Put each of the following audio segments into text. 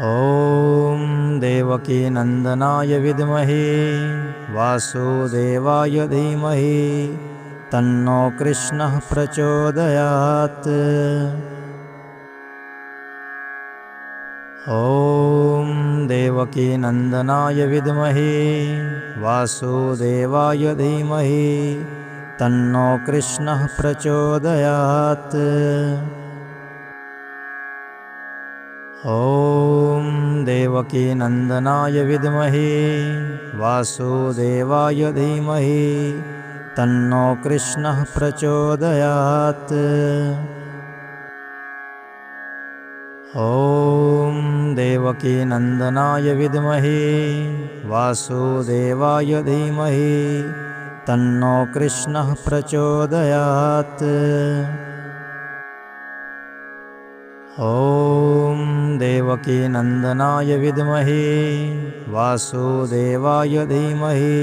ॐ देवकीनन्दनाय विद्महे वासुदेवाय धीमहि तन्नो कृष्णः प्रचोदयात्। ॐ देवकीनन्दनाय विद्महे वासुदेवाय धीमहि तन्नो कृष्णः प्रचोदयात्। ॐ देवकीनन्दनाय विद्महे वासुदेवाय धीमहि तन्नो कृष्णः प्रचोदयात्। ॐ देवकीनन्दनाय विद्महे वासुदेवाय धीमहि तन्नो कृष्णः प्रचोदयात्। ॐ देवकीनन्दनाय विद्महे वासुदेवाय धीमहि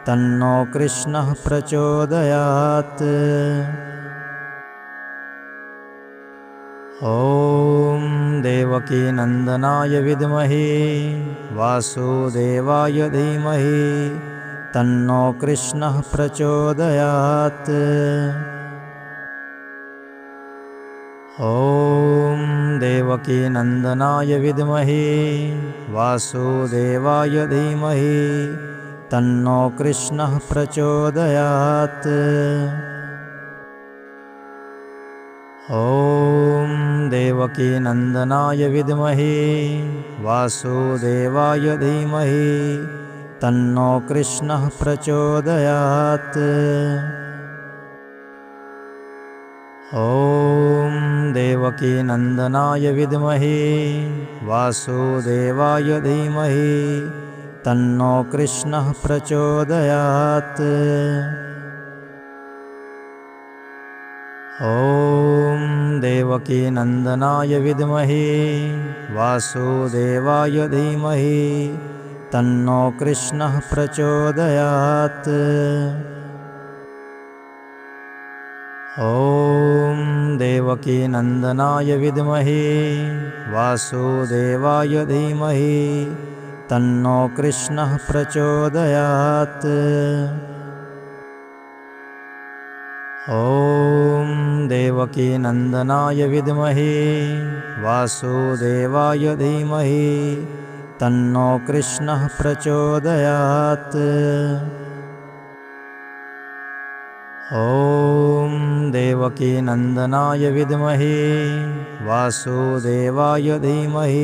तन्नो कृष्णः प्रचोदयात्। ॐ देवकीनन्दनाय विद्महे वासुदेवाय धीमहि तन्नो कृष्णः प्रचोदयात्। ॐ देवकीनन्दनाय विद्महे वासुदेवाय धीमहि तन्नो कृष्णः प्रचोदयात्। ॐ देवकीनन्दनाय विद्महे वासुदेवाय धीमहि तन्नो कृष्णः प्रचोदयात्। ॐ देवकीनन्दनाय विद्महे वासुदेवाय धीमहि तन्नो कृष्णः प्रचोदयात्। ॐ देवकीनन्दनाय विद्महे वासुदेवाय धीमहि तन्नो कृष्णः प्रचोदयात्। ॐ देवकीनन्दनाय विद्महे वासुदेवाय धीमहि तन्नो कृष्णः प्रचोदयात्। ॐ देवकीनन्दनाय विद्महे वासुदेवाय धीमहि तन्नो कृष्णः प्रचोदयात्। ॐ देवकीनन्दनाय विद्महे वासुदेवाय धीमहि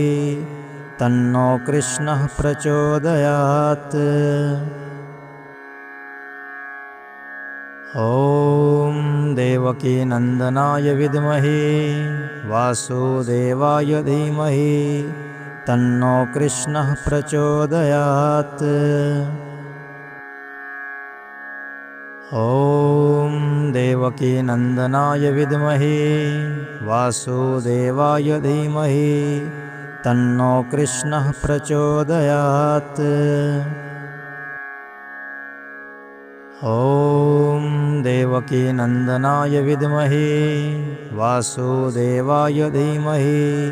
तन्नो कृष्णः प्रचोदयात्। ॐ देवकीनन्दनाय विद्महे वासुदेवाय धीमहि तन्नो कृष्णः प्रचोदयात्। ॐ देवकीनन्दनाय विद्महे वासुदेवाय धीमहि तन्नो कृष्णः प्रचोदयात्। ॐ देवकीनन्दनाय विद्महे वासुदेवाय धीमहि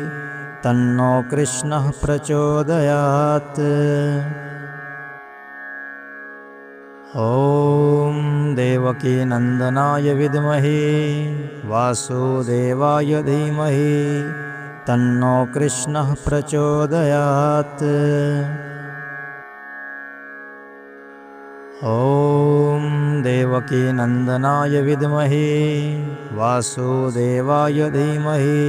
तन्नो कृष्णः प्रचोदयात्। ॐ देवकीनन्दनाय विद्महे वासुदेवाय धीमहि तन्नो कृष्णः प्रचोदयात्। ॐ देवकीनन्दनाय विद्महे वासुदेवाय धीमहि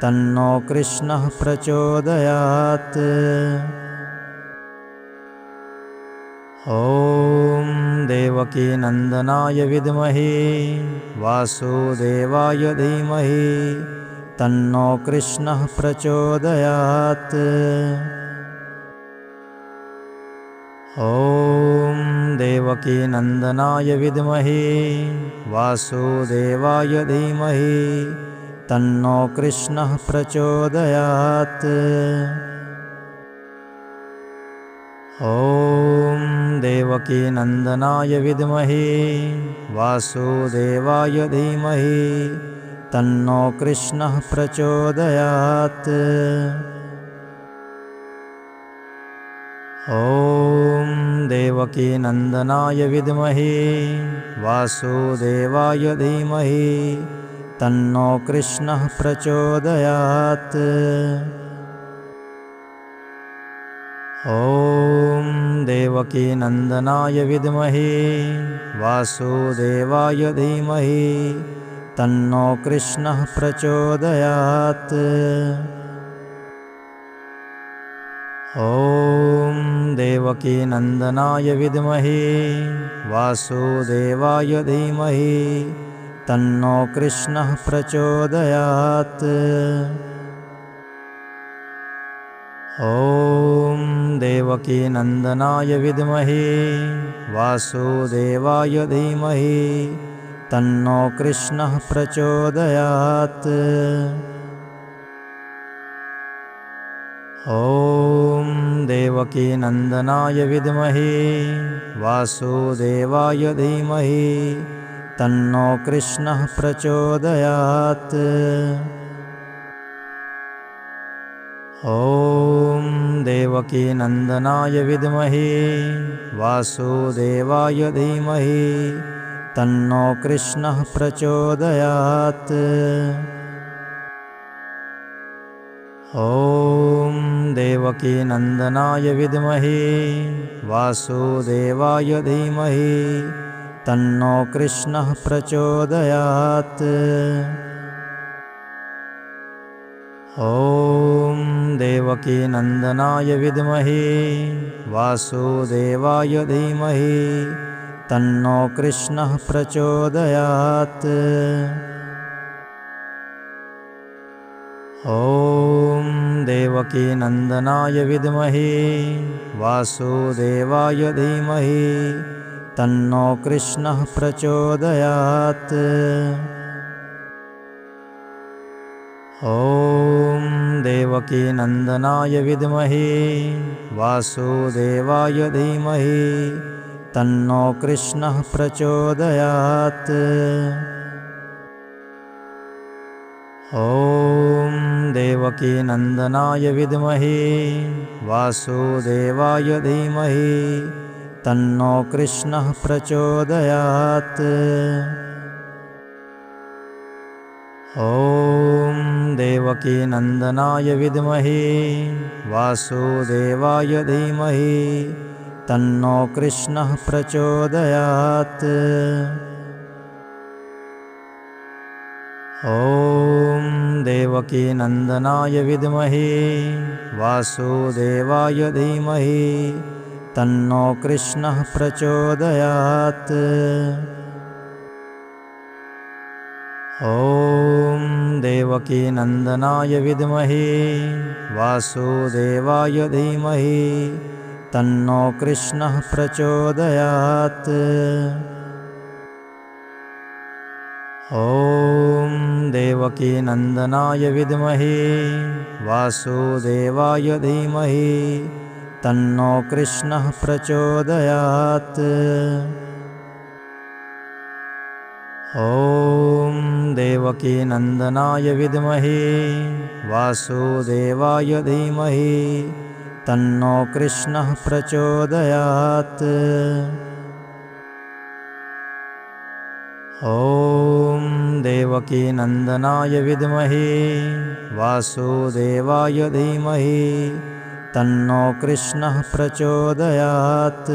तन्नो कृष्णः प्रचोदयात्। ॐ देवकीनन्दनाय विद्महे वासुदेवाय धीमहि तन्नो कृष्णः प्रचोदयात्। ॐ देवकीनन्दनाय विद्महे वासुदेवाय धीमहि तन्नो कृष्णः प्रचोदयात्। ॐ देवकीनन्दनाय विद्महे वासुदेवाय धीमहि तन्नो कृष्णः प्रचोदयात्। ॐ देवकीनन्दनाय विद्महे वासुदेवाय धीमहि तन्नो कृष्णः प्रचोदयात्। ॐ देवकीनन्दनाय विद्महे वासुदेवाय धीमहि तन्नो कृष्णः प्रचोदयात्। ॐ देवकीनन्दनाय विद्महे वासुदेवाय धीमहि तन्नो कृष्णः प्रचोदयात्। ॐ देवकीनन्दनाय विद्महे वासुदेवाय धीमहि तन्नो कृष्णः प्रचोदयात्। ॐ देवकीनन्दनाय विद्महे वासुदेवाय धीमहि तन्नो कृष्णः प्रचोदयात्। ॐ देवकीनन्दनाय विद्महे वासुदेवाय धीमहि तन्नो कृष्णः प्रचोदयात्। ॐ देवकीनन्दनाय विद्महे वासुदेवाय धीमहि तन्नो कृष्णः प्रचोदयात्। ॐ देवकीनन्दनाय विद्महे वासुदेवाय धीमहि तन्नो कृष्णः प्रचोदयात्। ॐ देवकीनन्दनाय विद्महे वासुदेवाय धीमहि तन्नो कृष्णः प्रचोदयात्। ॐ देवकीनन्दनाय विद्महे वासुदेवाय धीमहि तन्नो कृष्णः प्रचोदयात्। ॐ देवकीनन्दनाय विद्महे वासुदेवाय धीमहि तन्नो कृष्णः प्रचोदयात्। ॐ देवकीनन्दनाय विद्महे वासुदेवाय धीमहि तन्नो कृष्णः प्रचोदयात्। ॐ देवकीनन्दनाय विद्महे वासुदेवाय धीमहि तन्नो कृष्णः प्रचोदयात्। ॐ देवकीनन्दनाय विद्महे वासुदेवाय धीमहि तन्नो कृष्णः प्रचोदयात्। ॐ देवकीनन्दनाय विद्महे वासुदेवाय धीमहि तन्नो कृष्णः प्रचोदयात्। ॐ देवकीनन्दनाय विद्महे वासुदेवाय धीमहि तन्नो कृष्णः प्रचोदयात्। ॐ देवकीनन्दनाय विद्महे वासुदेवाय धीमहि तन्नो कृष्णः प्रचोदयात्।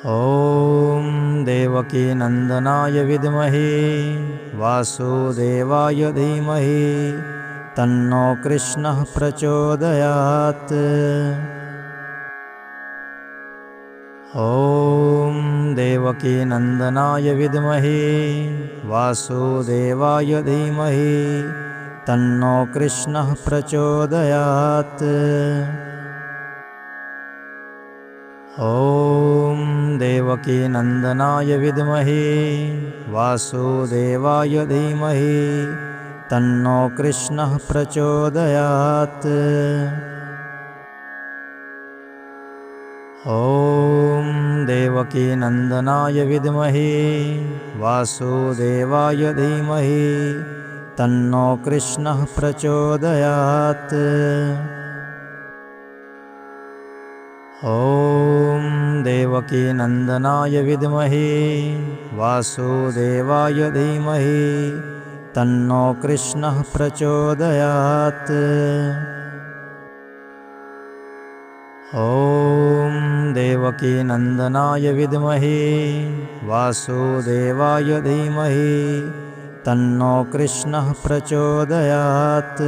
ॐ देवकीनन्दनाय विद्महे वासुदेवाय धीमहि तन्नो कृष्णः प्रचोदयात्। ॐ देवकीनन्दनाय विद्महे वासुदेवाय धीमहि तन्नो कृष्णः प्रचोदयात्। ॐ देवकीनन्दनाय विद्महे वासुदेवाय धीमहि तन्नो कृष्णः प्रचोदयात्। ॐ देवकीनन्दनाय विद्महे वासुदेवाय धीमहि तन्नो कृष्णः प्रचोदयात्। ॐ देवकीनन्दनाय विद्महे वासुदेवाय धीमहि तन्नो कृष्णः प्रचोदयात्। ॐ देवकीनन्दनाय विद्महे वासुदेवाय धीमहि तन्नो कृष्णः प्रचोदयात्।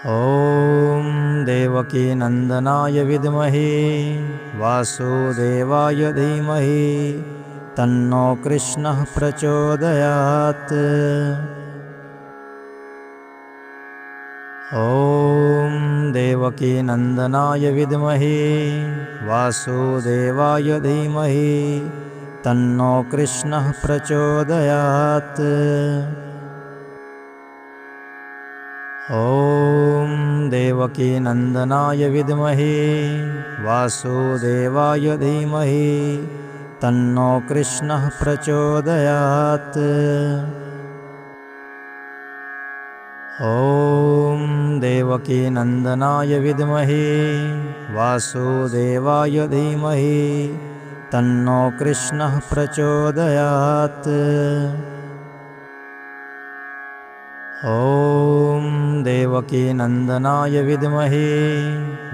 ॐ देवकीनन्दनाय विद्महे वासुदेवाय धीमहि तन्नो कृष्णः प्रचोदयात्। ॐ देवकीनन्दनाय विद्महे वासुदेवाय धीमहि तन्नो कृष्णः प्रचोदयात्। ॐ देवकीनन्दनाय विद्महे वासुदेवाय धीमहि तन्नो कृष्णः प्रचोदयात्। ॐ देवकीनन्दनाय विद्महे वासुदेवाय धीमहि तन्नो कृष्णः प्रचोदयात्। ॐ देवकीनन्दनाय विद्महे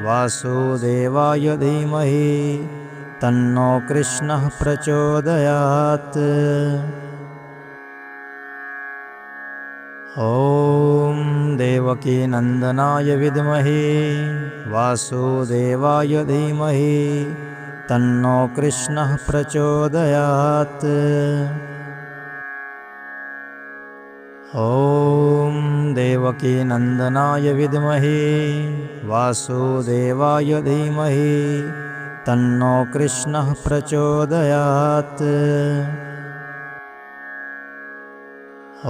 वासुदेवाय धीमहि तन्नो कृष्णः प्रचोदयात्। ॐ देवकीनन्दनाय विद्महे वासुदेवाय धीमहि तन्नो कृष्णः प्रचोदयात्। ॐ देवकीनन्दनाय विद्महे वासुदेवाय धीमहि तन्नो कृष्णः प्रचोदयात्।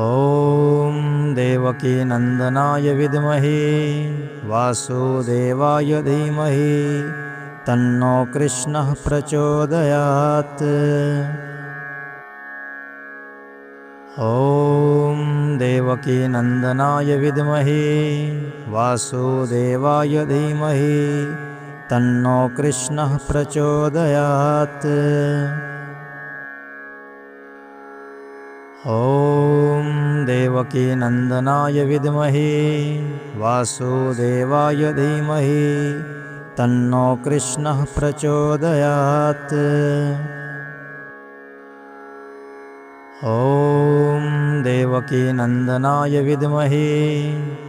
ॐ देवकीनन्दनाय विद्महे वासुदेवाय धीमहि तन्नो कृष्णः प्रचोदयात्। ॐ देवकीनन्दनाय विद्महे वासुदेवाय धीमहि तन्नो कृष्णः प्रचोदयात्। ॐ देवकीनन्दनाय विद्महे वासुदेवाय धीमहि तन्नो कृष्णः प्रचोदयात्। ॐ देवकीनन्दनाय विद्महे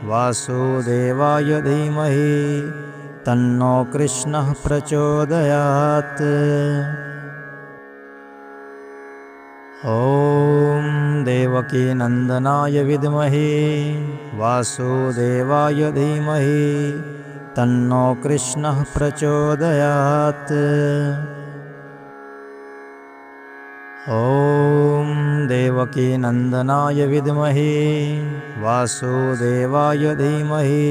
वासुदेवाय धीमहि तन्नो कृष्णः प्रचोदयात्। ॐ देवकीनन्दनाय विद्महे वासुदेवाय धीमहि तन्नो कृष्णः प्रचोदयात्। ॐ देवकीनन्दनाय विद्महे वासुदेवाय धीमहि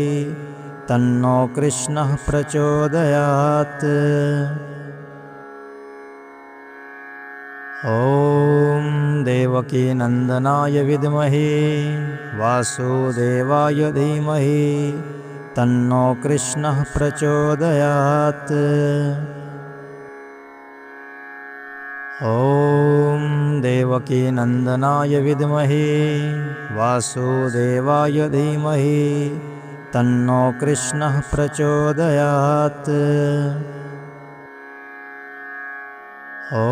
तन्नो कृष्णः प्रचोदयात्। ॐ देवकीनन्दनाय विद्महे वासुदेवाय धीमहि तन्नो कृष्णः प्रचोदयात्। ॐ देवकीनन्दनाय विद्महे वासुदेवाय धीमहि तन्नो कृष्णः प्रचोदयात्। ॐ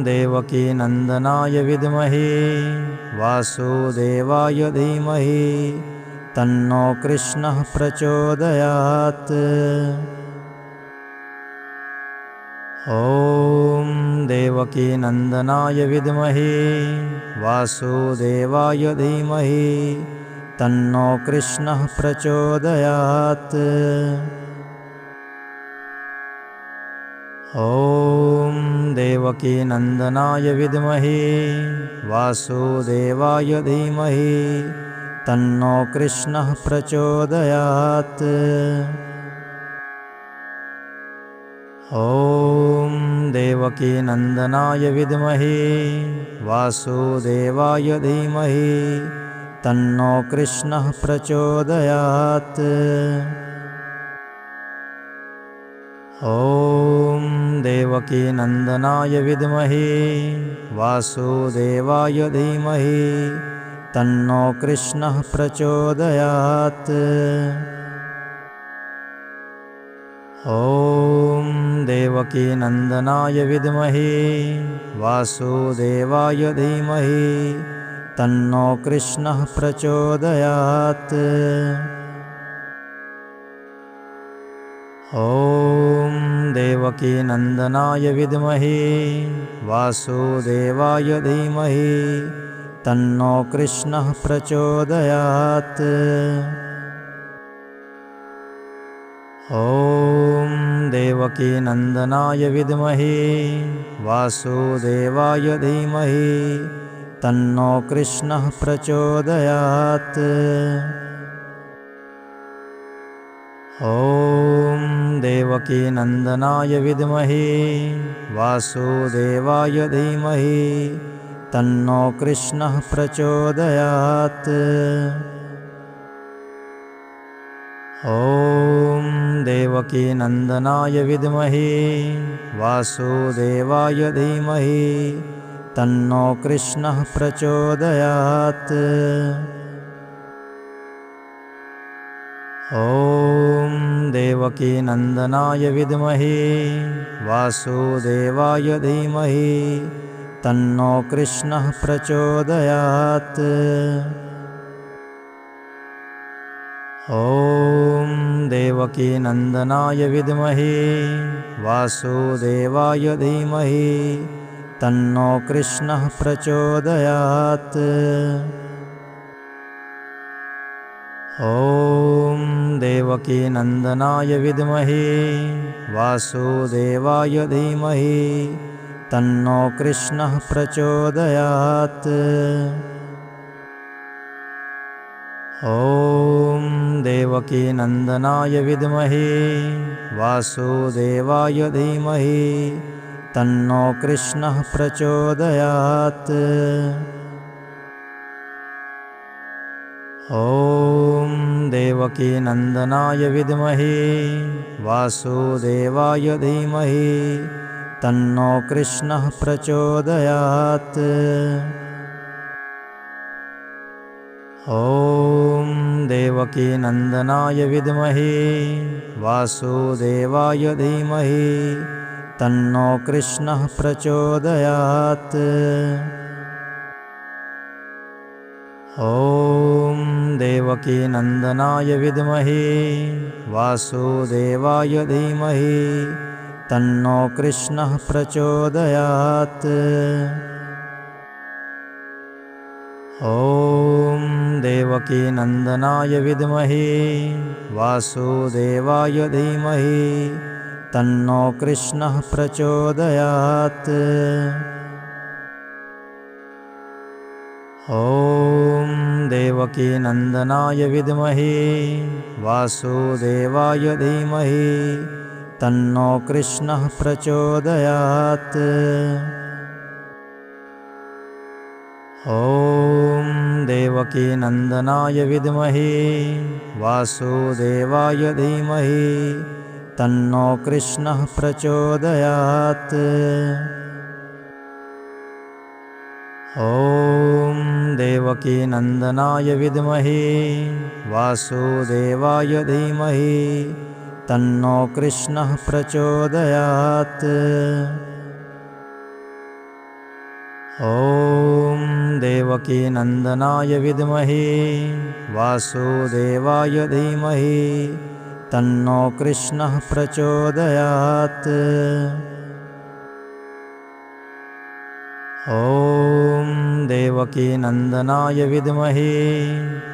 देवकीनन्दनाय विद्महे वासुदेवाय धीमहि तन्नो कृष्णः प्रचोदयात्। ॐ देवकीनन्दनाय विद्महे वासुदेवाय धीमहि तन्नो कृष्णः प्रचोदयात्। ॐ देवकीनन्दनाय विद्महे वासुदेवाय धीमहि तन्नो कृष्णः प्रचोदयात्। ॐ देवकीनन्दनाय विद्महे वासुदेवाय धीमहि तन्नो कृष्णः प्रचोदयात्। ॐ देवकीनन्दनाय विद्महे वासुदेवाय धीमहि तन्नो कृष्णः प्रचोदयात्। ॐ देवकीनन्दनाय विद्महे वासुदेवाय धीमहि तन्नो कृष्णः प्रचोदयात्। ॐ देवकीनन्दनाय विद्महे वासुदेवाय धीमहि तन्नो कृष्णः प्रचोदयात्। ॐ देवकीनन्दनाय विद्महे वासुदेवाय धीमहि तन्नो कृष्णः प्रचोदयात्। ॐ देवकीनन्दनाय विद्महे वासुदेवाय धीमहि तन्नो कृष्णः प्रचोदयात्। ॐ देवकीनन्दनाय विद्महे वासुदेवाय धीमहि तन्नो कृष्णः प्रचोदयात्। ॐ देवकीनन्दनाय विद्महे वासुदेवाय धीमहि तन्नो कृष्णः प्रचोदयात्। ॐ देवकीनन्दनाय विद्महे वासुदेवाय धीमहि तन्नो कृष्णः प्रचोदयात्। ॐ देवकीनन्दनाय विद्महे वासुदेवाय धीमहि तन्नो कृष्णः प्रचोदयात्। ॐ देवकीनन्दनाय विद्महे वासुदेवाय धीमहि तन्नो कृष्णः प्रचोदयात्। ॐ देवकीनन्दनाय विद्महे वासुदेवाय धीमहि तन्नो कृष्णः प्रचोदयात्। ॐ देवकीनन्दनाय विद्महे वासुदेवाय धीमहि तन्नो कृष्णः प्रचोदयात्। ॐ देवकीनन्दनाय विद्महे वासुदेवाय धीमहि तन्नो कृष्णः प्रचोदयात्। ॐ देवकीनन्दनाय विद्महे वासुदेवाय धीमहि तन्नो कृष्णः प्रचोदयात्। ॐ देवकीनन्दनाय विद्महे वासुदेवाय धीमहि तन्नो कृष्णः प्रचोदयात्। ॐ देवकीनन्दनाय विद्महे वासुदेवाय धीमहि तन्नो कृष्णः प्रचोदयात्। ॐ देवकीनन्दनाय विद्महे वासुदेवाय धीमहि तन्नो कृष्णः प्रचोदयात्। ॐ देवकीनन्दनाय विद्महे वासुदेवाय धीमहि तन्नो कृष्णः प्रचोदयात्। ॐ देवकीनन्दनाय विद्महे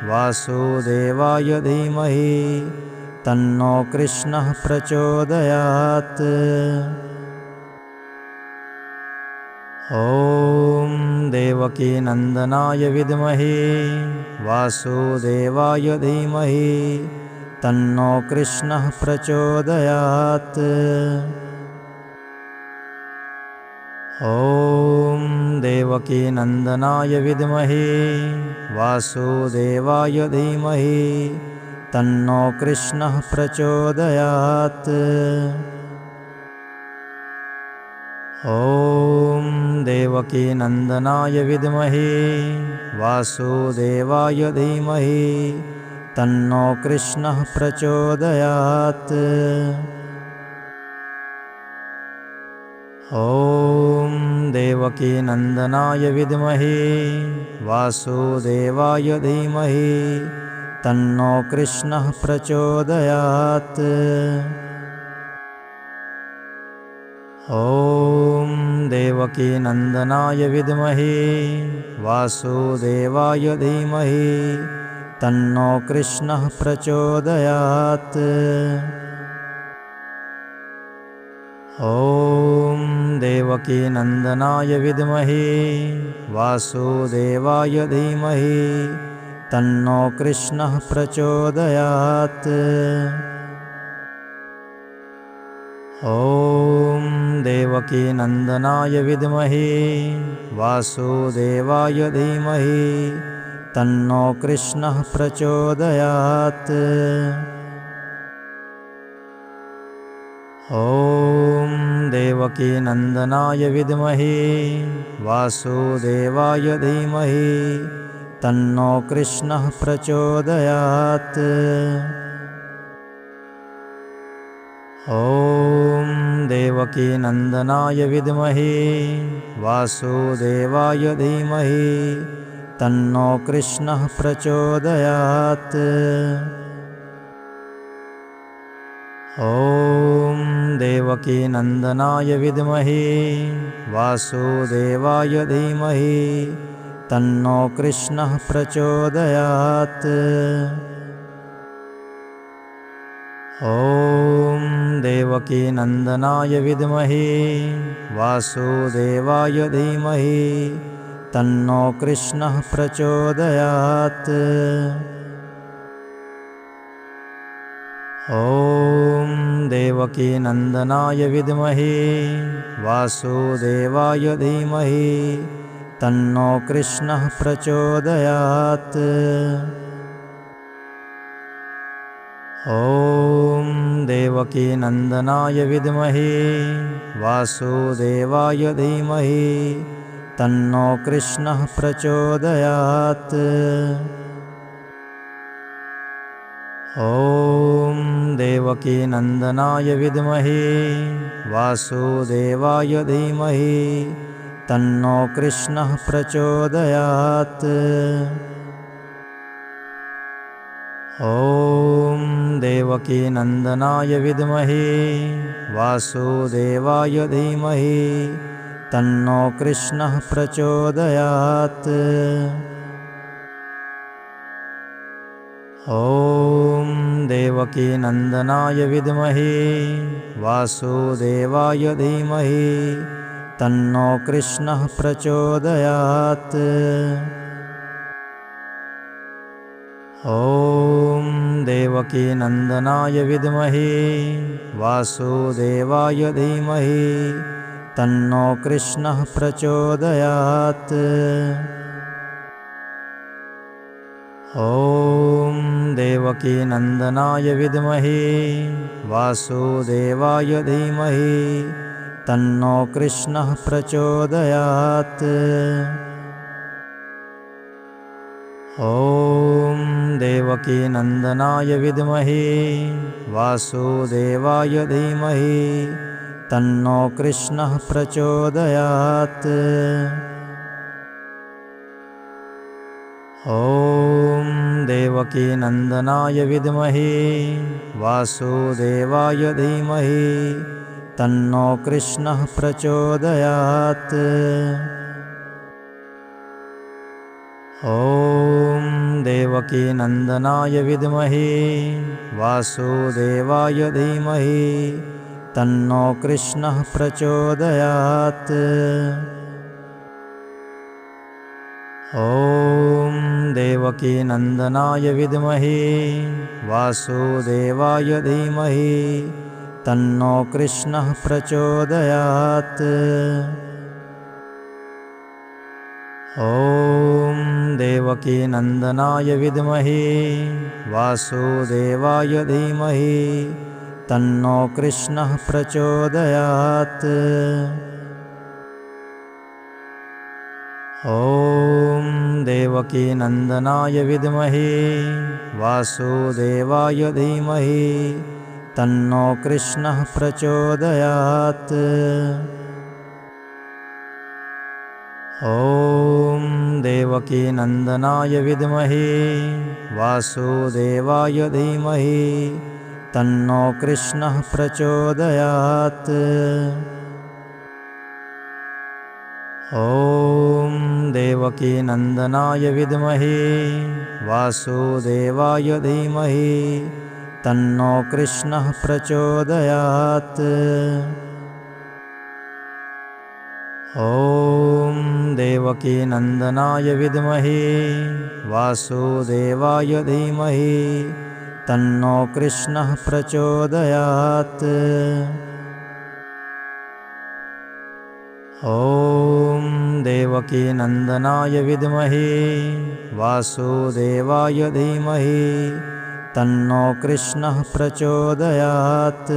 वासुदेवाय धीमहि तन्नो कृष्णः प्रचोदयात्। ॐ देवकीनन्दनाय विद्महे वासुदेवाय धीमहि तन्नो कृष्णः प्रचोदयात्। ॐ देवकीनन्दनाय विद्महे वासुदेवाय धीमहि तन्नो कृष्णः प्रचोदयात्। ॐ देवकीनन्दनाय विद्महे वासुदेवाय धीमहि तन्नो कृष्णः प्रचोदयात्। ॐ देवकीनन्दनाय विद्महे वासुदेवाय धीमहि तन्नो कृष्णः प्रचोदयात्। ॐ देवकीनन्दनाय विद्महे वासुदेवाय धीमहि तन्नो कृष्णः प्रचोदयात्। ॐ देवकीनन्दनाय विद्महे वासुदेवाय धीमहि तन्नो कृष्णः प्रचोदयात्। ॐ देवकीनन्दनाय विद्महे वासुदेवाय धीमहि तन्नो कृष्णः प्रचोदयात्। ॐ देवकीनन्दनाय विद्महे वासुदेवाय धीमहि तन्नो कृष्णः प्रचोदयात्। ॐ देवकीनन्दनाय विद्महे वासुदेवाय धीमहि तन्नो कृष्णः प्रचोदयात्। ॐ देवकीनन्दनाय विद्महे वासुदेवाय धीमहि तन्नो कृष्णः प्रचोदयात्। ॐ देवकीनन्दनाय विद्महे वासुदेवाय धीमहि तन्नो कृष्णः प्रचोदयात्। ॐ देवकीनन्दनाय विद्महे वासुदेवाय धीमहि तन्नो कृष्णः प्रचोदयात्। ॐ देवकीनन्दनाय विद्महे वासुदेवाय धीमहि तन्नो कृष्णः प्रचोदयात्। ॐ देवकीनन्दनाय विद्महे वासुदेवाय धीमहि तन्नो कृष्णः प्रचोदयात्। ॐ देवकीनन्दनाय विद्महे वासुदेवाय धीमहि तन्नो कृष्णः प्रचोदयात्। ॐ देवकीनन्दनाय विद्महे वासुदेवाय धीमहि तन्नो कृष्णः प्रचोदयात्। ॐ देवकीनन्दनाय विद्महे वासुदेवाय धीमहि तन्नो कृष्णः प्रचोदयात्। ॐ देवकीनन्दनाय विद्महे वासुदेवाय धीमहि तन्नो कृष्णः प्रचोदयात्। ॐ देवकीनन्दनाय विद्महे वासुदेवाय धीमहि तन्नो कृष्णः प्रचोदयात्। ॐ देवकीनन्दनाय विद्महे वासुदेवाय धीमहि तन्नो कृष्णः प्रचोदयात्। ॐ देवकीनन्दनाय विद्महे वासुदेवाय धीमहि तन्नो कृष्णः प्रचोदयात्। ॐ देवकीनन्दनाय विद्महे वासुदेवाय धीमहि तन्नो कृष्णः प्रचोदयात्। ॐ देवकीनन्दनाय विद्महे वासुदेवाय धीमहि तन्नो कृष्णः प्रचोदयात्। ॐ देवकीनन्दनाय विद्महे वासुदेवाय धीमहि तन्नो कृष्णः प्रचोदयात्। ॐ देवकीनन्दनाय विद्महे वासुदेवाय धीमहि तन्नो कृष्णः प्रचोदयात्। ॐ देवकीनन्दनाय विद्महे वासुदेवाय धीमहि तन्नो कृष्णः प्रचोदयात्। ॐ देवकीनन्दनाय विद्महे वासुदेवाय धीमहि तन्नो कृष्णः प्रचोदयात्। ॐ देवकीनन्दनाय विद्महे वासुदेवाय धीमहि तन्नो कृष्णः प्रचोदयात्।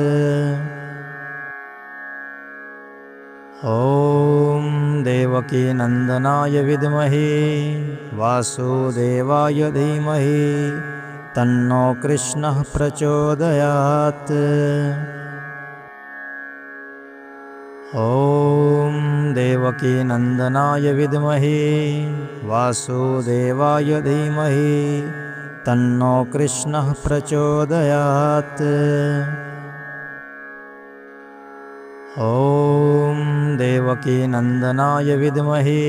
ॐ देवकीनन्दनाय विद्महे वासुदेवाय धीमहि तन्नो कृष्णः प्रचोदयात्। ॐ देवकीनन्दनाय विद्महे वासुदेवाय धीमहि तन्नो कृष्णः प्रचोदयात्। ॐ देवकीनन्दनाय विद्महे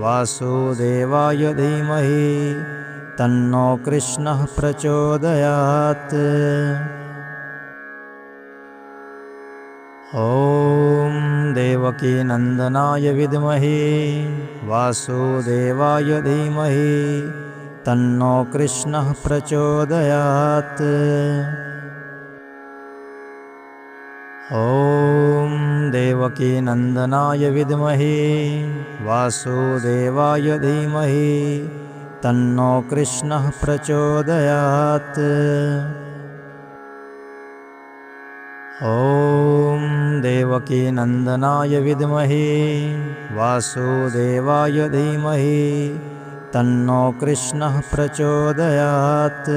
वासुदेवाय धीमहि तन्नो कृष्णः प्रचोदयात्। ॐ देवकीनन्दनाय विद्महे वासुदेवाय धीमहि तन्नो कृष्णः प्रचोदयात्। ॐ देवकीनन्दनाय विद्महे वासुदेवाय धीमहि तन्नो कृष्णः प्रचोदयात्। ॐ देवकीनन्दनाय विद्महे वासुदेवाय धीमहि तन्नो कृष्णः प्रचोदयात्।